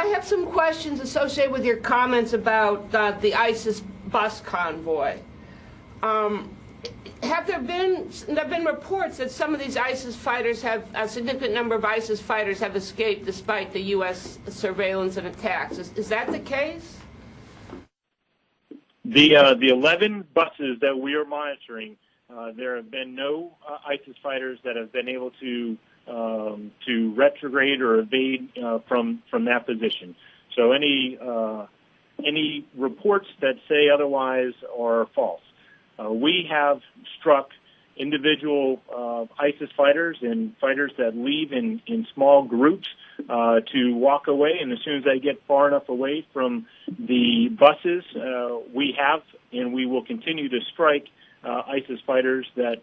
I have some questions associated with your comments about the ISIS bus convoy. Have there been reports that some of these ISIS fighters a significant number of ISIS fighters have escaped despite the U.S. surveillance and attacks? Is that the case? The 11 buses that we are monitoring, there have been no ISIS fighters that have been able to retrograde or evade from that position. So any reports that say otherwise are false. We have struck individual ISIS fighters and fighters that leave in small groups to walk away, and as soon as they get far enough away from the buses, we have and we will continue to strike ISIS fighters that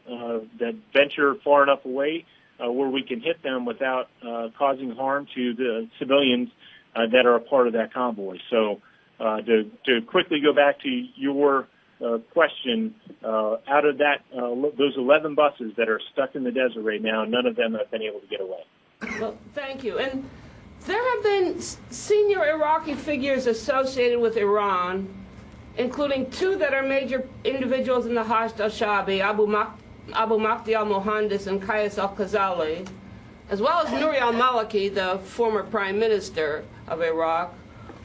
venture far enough away where we can hit them without causing harm to the civilians that are a part of that convoy. So to quickly go back to your question, out of those 11 buses that are stuck in the desert right now, none of them have been able to get away. Well, thank you. And there have been senior Iraqi figures associated with Iran, including two that are major individuals in the Hashd al-Shaabi, Abu Mahdi al-Mohandes and Qais al-Khazali, as well as Nouri al-Maliki, the former prime minister of Iraq,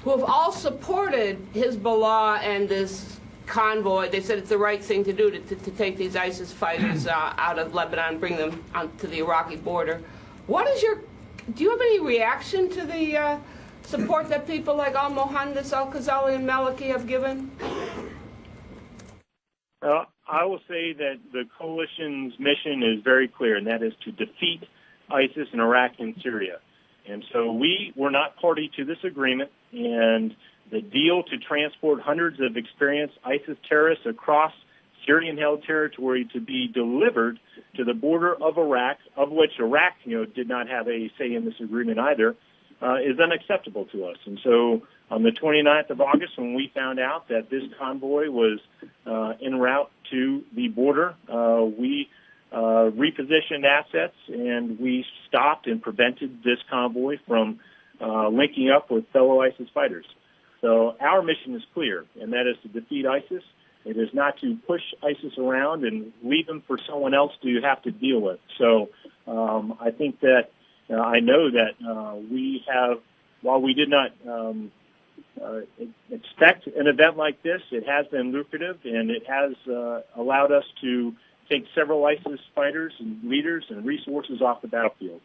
who have all supported Hezbollah and this convoy. They said it's the right thing to do to take these ISIS fighters out of Lebanon, bring them to the Iraqi border. Do you have any reaction to the support that people like al-Mohandes, al-Khazali, and Maliki have given? I will say that the coalition's mission is very clear, and that is to defeat ISIS in Iraq and Syria. And so we were not party to this agreement, and the deal to transport hundreds of experienced ISIS terrorists across Syrian-held territory to be delivered to the border of Iraq, of which Iraq, did not have a say in this agreement either, is unacceptable to us. And so on the 29th of August, when we found out that this convoy was en route to the border, we repositioned assets, and we stopped and prevented this convoy from linking up with fellow ISIS fighters. So our mission is clear, and that is to defeat ISIS. It is not to push ISIS around and leave them for someone else to have to deal with. So I think that I know that we have, while we did not expect an event like this, it has been lucrative, and it has allowed us to take several ISIS fighters and leaders and resources off the battlefield.